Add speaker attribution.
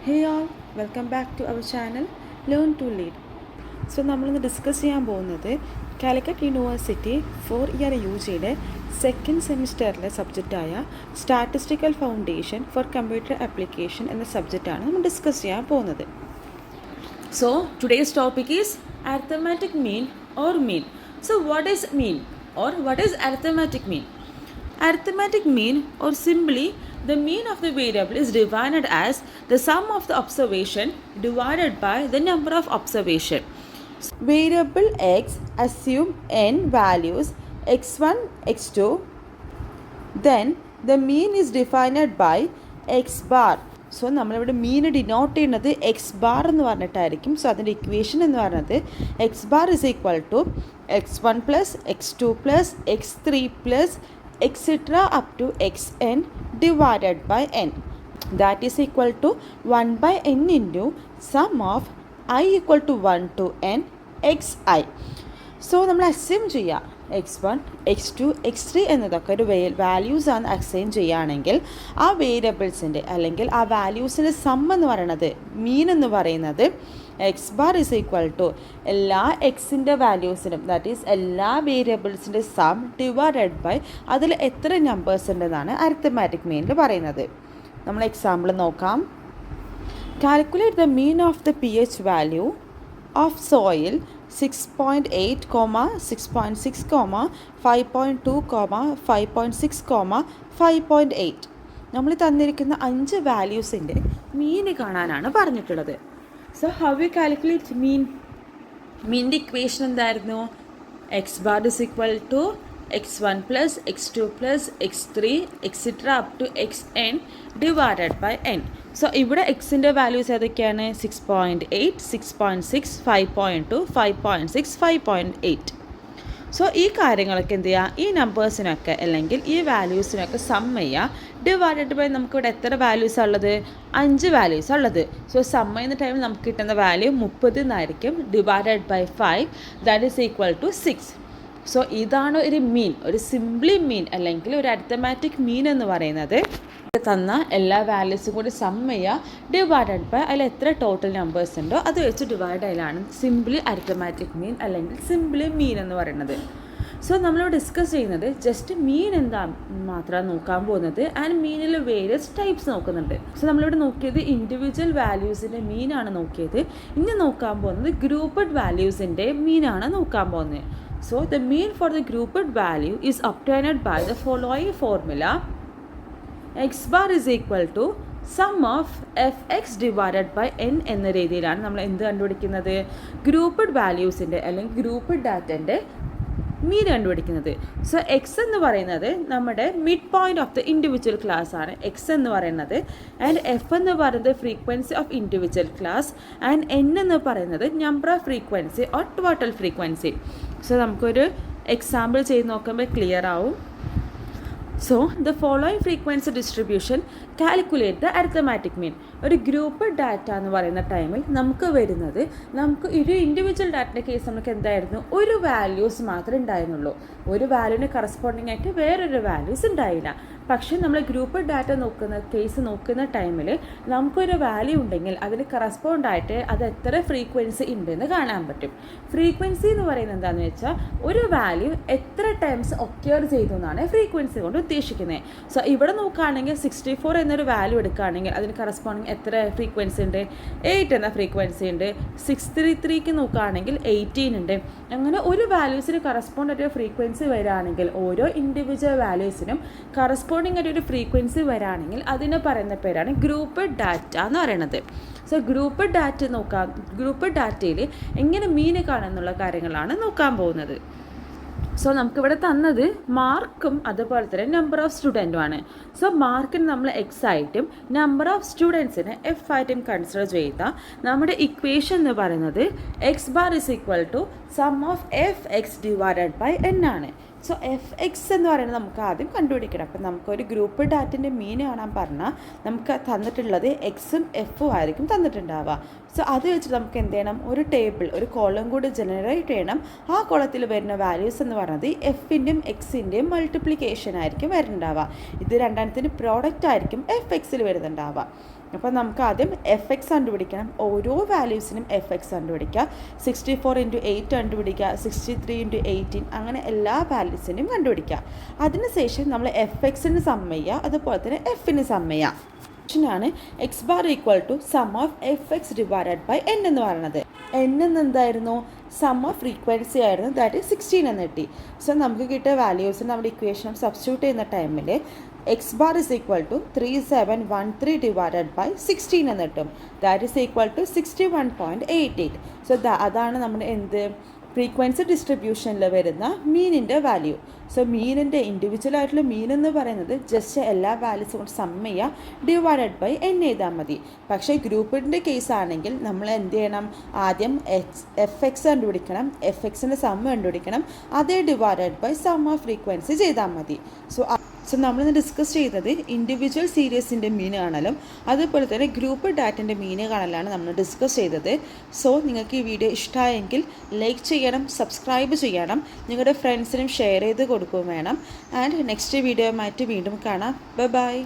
Speaker 1: Hey all, welcome back to our channel Learn to Lead. So നമ്മളിന്ന് discuss ചെയ്യാൻ പോകുന്നത് Calicut university 4-year UGയുടെ second സെമിസ്റ്ററിലെ സബ്ജക്റ്റായ statistical foundation for computer application എന്ന സബ്ജക്റ്റാണ് നമ്മൾ ഡിസ്കസ് ചെയ്യാൻ പോകുന്നത്. So today's topic is arithmetic mean or mean. So what is mean or what is arithmetic mean? Arithmetic mean or simply the mean of the variable is defined as the sum of the observation divided by the number of observation. Variable x assume n values x1, x2. Then the mean is defined by x bar. So നമ്മളിവിടെ mean denote ചെയ്യുന്നത് x bar എന്ന് പറഞ്ഞിട്ടായിരിക്കും. So അതിൻ്റെ equation എന്ന് പറയുന്നത് x bar is equal to x one plus x two plus x three plus etcetera up to x n divided by n. That is equal to 1 by n into sum of i equal to 1 to n x i. So നമ്മൾ assume ചെയ്യുക x one x two x three എന്നതൊക്കെ ഒരു values ആണ് assign ചെയ്യുകയാണെങ്കിൽ ആ വേരിയബിൾസിൻ്റെ അല്ലെങ്കിൽ ആ വാല്യൂസിൻ്റെ some എന്ന് പറയുന്നത് മീൻ എന്ന് പറയുന്നത് x bar is equal to എല്ലാ എക്സിൻ്റെ വാല്യൂസിനും ദാറ്റ് ഈസ് എല്ലാ വേരിയബിൾസിൻ്റെ സം ഡിവൈഡഡ് ബൈ അതിൽ എത്ര നമ്പേഴ്സ് ഉണ്ടെന്നാണ് അരിത്തമാറ്റിക് മീനിൽ പറയുന്നത്. നമ്മൾ എക്സാമ്പിൾ നോക്കാം. Calculate the mean of the P H value of soil 6.8, 6.6, 5.2, 5.6, 5.8. നമ്മൾ തന്നിരിക്കുന്ന 5 വാല്യൂസിൻ്റെ മീൻ കാണാനാണ് പറഞ്ഞിട്ടുള്ളത്. So how you calculate mean? മീനിൻ്റെ ഇക്വേഷൻ എന്തായിരുന്നു? X bar is equal to x one plus x two plus x three etcetera up to x n divided by n. So ഇവിടെ എക്സിൻ്റെ values ഏതൊക്കെയാണ്? 6.8, 6.6, 5.2, 5.6, 5.8. So ഈ കാര്യങ്ങളൊക്കെ എന്ത് ചെയ്യുക? ഈ നമ്പേഴ്സിനൊക്കെ അല്ലെങ്കിൽ ഈ വാല്യൂസിനൊക്കെ സം ചെയ്യുക. ഡിവൈഡഡ് ബൈ നമുക്കിവിടെ എത്ര വാല്യൂസാണ് ഉള്ളത്? 5 വാല്യൂസാണ് ഉള്ളത്. സോ സം ചെയ്യുന്ന ടൈമിൽ നമുക്ക് കിട്ടുന്ന വാല്യൂ 30 എന്നായിരിക്കും. Divided by 5 that is equal to 6. So ഇതാണ് ഒരു മീൻ, ഒരു സിംപ്ലി മീൻ അല്ലെങ്കിൽ ഒരു അരിത്തമാറ്റിക് മീൻ എന്ന് പറയുന്നത്. തന്ന എല്ലാ വാല്യൂസും കൂടി സം ചെയ്യുക, ഡിവൈഡഡ് ബൈ അതിൽ എത്ര ടോട്ടൽ നമ്പേഴ്സ് ഉണ്ടോ അത് വെച്ച് ഡിവൈഡ് ചെയ്യലാണ് സിംപ്ലി അരിത്തമാറ്റിക് മീൻ അല്ലെങ്കിൽ സിംപ്ലി മീൻ എന്ന് പറയുന്നത്. സോ നമ്മൾ ഡിസ്കസ് ചെയ്യുന്നത് ജസ്റ്റ് മീൻ എന്താ മാത്രമാണ് നോക്കാൻ പോകുന്നത്. ആൻഡ് മീനിൽ വേരിയസ് ടൈപ്സ് നോക്കുന്നുണ്ട്. സോ നമ്മളിവിടെ നോക്കിയത് ഇൻഡിവിജ്വൽ വാല്യൂസിൻ്റെ മീനാണ് നോക്കിയത്. ഇനി നോക്കാൻ പോകുന്നത് ഗ്രൂപ്പഡ് വാല്യൂസിൻ്റെ മീനാണ് നോക്കാൻ പോകുന്നത്. So the mean for the grouped value is obtained by the following formula. X bar is equal to sum of fx divided by n എന്ന രീതിയിലാണ് നമ്മൾ എന്ത് കണ്ടുപിടിക്കുന്നത്? ഗ്രൂപ്പഡ് വാല്യൂസിൻ്റെ അല്ലെങ്കിൽ ഗ്രൂപ്പഡ് ഡാറ്റൻ്റെ മീൻ കണ്ടുപിടിക്കുന്നത്. സോ എക്സ് എന്ന് പറയുന്നത് നമ്മുടെ mid point of the individual class ആണ് എക്സ് എന്ന് പറയുന്നത്. ആൻഡ് എഫ് എന്ന് പറയുന്നത് frequency of individual class. And N എന്ന് പറയുന്നത് number of frequency or total frequency. So നമുക്കൊരു എക്സാമ്പിൾ ചെയ്ത് നോക്കുമ്പോൾ ക്ലിയർ ആവും. So the following frequency distribution calculate the arithmetic മീൻ. ഒരു ഗ്രൂപ്പ് ഡാറ്റ എന്ന് പറയുന്ന ടൈമിൽ നമുക്ക് വരുന്നത് നമുക്ക് ഒരു ഇൻഡിവിജ്വൽ ഡാറ്റയുടെ കേസ് നമുക്ക് എന്തായിരുന്നു? ഒരു വാല്യൂസ് മാത്രമേ ഉണ്ടായിരുന്നുള്ളൂ. ഒരു വാല്യൂവിന് കറസ്പോണ്ടിങ് ആയിട്ട് വേറൊരു വാല്യൂസ് ഉണ്ടായില്ല. പക്ഷേ നമ്മൾ ഗ്രൂപ്പ് ഡാറ്റ നോക്കുന്ന ടൈമിൽ നമുക്കൊരു വാല്യൂ ഉണ്ടെങ്കിൽ അതിന് കറസ്പോണ്ടായിട്ട് അത് എത്ര ഫ്രീക്വൻസി ഉണ്ടെന്ന് കാണാൻ പറ്റും. ഫ്രീക്വൻസി എന്ന് പറയുന്നത് എന്താണെന്ന് വെച്ചാൽ ഒരു വാല്യൂ എത്ര ടൈംസ് ഒക്യൂർ ചെയ്തു എന്നാണ് ഫ്രീക്വൻസി കൊണ്ട് ഉദ്ദേശിക്കുന്നത്. സോ ഇവിടെ നോക്കുകയാണെങ്കിൽ 64 എന്നൊരു വാല്യൂ എടുക്കുകയാണെങ്കിൽ അതിന് കറസ്പോണ്ടിങ് എത്ര ഫ്രീക്വൻസി ഉണ്ട്? 8 എന്ന ഫ്രീക്വൻസി ഉണ്ട്. 633ക്ക് നോക്കുകയാണെങ്കിൽ 18 ഉണ്ട്. അങ്ങനെ ഒരു വാല്യൂസിന് കറസ്പോണ്ട് ആയിട്ട് ഫ്രീക്വൻസി വരികയാണെങ്കിൽ ഓരോ ഇൻഡിവിജ്വൽ വാല്യൂസിനും കറസ്പോണ്ടിങ് ആയിട്ട് ഒരു ഫ്രീക്വൻസി വരികയാണെങ്കിൽ അതിന് പറയുന്ന പേരാണ് ഗ്രൂപ്പ് ഡാറ്റ എന്ന് പറയുന്നത്. സോ ഗ്രൂപ്പ് ഡാറ്റ നോക്കാം. ഗ്രൂപ്പ് ഡാറ്റയിൽ എങ്ങനെ മീൻ കാണുന്നുള്ള കാര്യങ്ങളാണ് നോക്കാൻ പോകുന്നത്. സോ നമുക്കിവിടെ തന്നത് മാർക്കും അതുപോലെ തന്നെ നമ്പർ ഓഫ് സ്റ്റുഡൻറ്റുമാണ്. സോ മാർക്കിന് നമ്മൾ എക്സ് ആയിട്ടും നമ്പർ ഓഫ് സ്റ്റുഡൻസിനെ എഫ് ആയിട്ടും കൺസിഡർ ചെയ്താൽ നമ്മുടെ ഇക്വേഷൻ എന്ന് പറയുന്നത് x bar is equal to sum of f x divided by n ആണ്. സോ എഫ് എക്സ് എന്ന് പറയുന്നത് നമുക്ക് ആദ്യം കണ്ടുപിടിക്കണം. അപ്പം നമുക്കൊരു ഗ്രൂപ്പ് ഡാറ്റിൻ്റെ മീൻ കാണാൻ പറഞ്ഞാൽ നമുക്ക് തന്നിട്ടുള്ളത് എക്സും എഫും ആയിരിക്കും തന്നിട്ടുണ്ടാവുക. സോ അത് വെച്ചിട്ട് നമുക്ക് എന്ത് ചെയ്യണം? ഒരു ടേബിൾ, ഒരു കോളം കൂടി ജനറേറ്റ് ചെയ്യണം. ആ കോളത്തിൽ വരുന്ന വാല്യൂസ് എന്ന് പറയുന്നത് എഫിൻ്റെയും എക്സിൻ്റെയും മൾട്ടിപ്ലിക്കേഷൻ ആയിരിക്കും വരുന്നുണ്ടാവുക. ഇത് രണ്ടാമത്തിന് പ്രോഡക്റ്റ് ആയിരിക്കും എഫ് എക്സിൽ വരുന്നുണ്ടാവുക. അപ്പോൾ നമുക്ക് ആദ്യം എഫ് എക്സ് കണ്ടുപിടിക്കണം. ഓരോ വാല്യൂസിനും എഫ് എക്സ് കണ്ടുപിടിക്കുക. 64 × 8 കണ്ടുപിടിക്കുക, 63 × 18 അങ്ങനെ എല്ലാ വാല്യൂസിനും കണ്ടുപിടിക്കുക. അതിനുശേഷം നമ്മൾ എഫ് എക്സിന് സം ചെയ്യുക, അതുപോലെ തന്നെ എഫിന് സം ചെയ്യുക. ആണ് x bar equal to sum of f x divided by n എന്ന് പറയുന്നത്. എൻ എന്ന് എന്തായിരുന്നു? സം ഓഫ് ഫ്രീക്വൻസി ആയിരുന്നു, ദാറ്റ് ഈസ് 16 എന്ന് കിട്ടി. സോ നമുക്ക് കിട്ടിയ വാല്യൂസ് നമ്മുടെ ഇക്വേഷൻ സബ്സ്റ്റിറ്റ്യൂട്ട് ചെയ്യുന്ന ടൈമിൽ x bar is equal to 3713 divided by 16 എന്ന് കിട്ടും. That is equal to 61.88. So അതാണ് നമ്മുടെ എന്ത് ഫ്രീക്വൻസി ഡിസ്ട്രിബ്യൂഷനിൽ വരുന്ന മീനിൻ്റെ വാല്യൂ. സോ മീനിൻ്റെ ഇൻഡിവിജ്വൽ മീൻ എന്ന് പറയുന്നത് ജസ്റ്റ് എല്ലാ വാല്യൂസും കൊണ്ട് സം ചെയ്യുക, ഡിവൈഡഡ് ബൈ എൻ എഴുതാൽ മതി. പക്ഷേ ഗ്രൂപ്പിൻ്റെ കേസ് ആണെങ്കിൽ നമ്മൾ എന്ത് ചെയ്യണം? ആദ്യം എഫ് എക്സ് കണ്ടുപിടിക്കണം, എഫ് എക്സിൻ്റെ സം കണ്ടുപിടിക്കണം, അതേ divided by sum of frequency ചെയ്താൽ മതി. സോ നമ്മളിന്ന് ഡിസ്കസ് ചെയ്തത് ഇൻഡിവിജ്വൽ സീരീസിൻ്റെ മീൻ കാണലും അതുപോലെ തന്നെ ഗ്രൂപ്പ് ഡാറ്റൻ്റെ മീൻ കാണലാണ് നമ്മൾ ഡിസ്കസ് ചെയ്തത്. സോ നിങ്ങൾക്ക് ഈ വീഡിയോ ഇഷ്ടമായെങ്കിൽ ലൈക്ക് ചെയ്യണം, സബ്സ്ക്രൈബ് ചെയ്യണം, നിങ്ങളുടെ ഫ്രണ്ട്സിനും ഷെയർ ചെയ്ത് കൊടുക്കുകയും വേണം. ആൻഡ് നെക്സ്റ്റ് വീഡിയോയുമായിട്ട് വീണ്ടും കാണാം. ബൈ.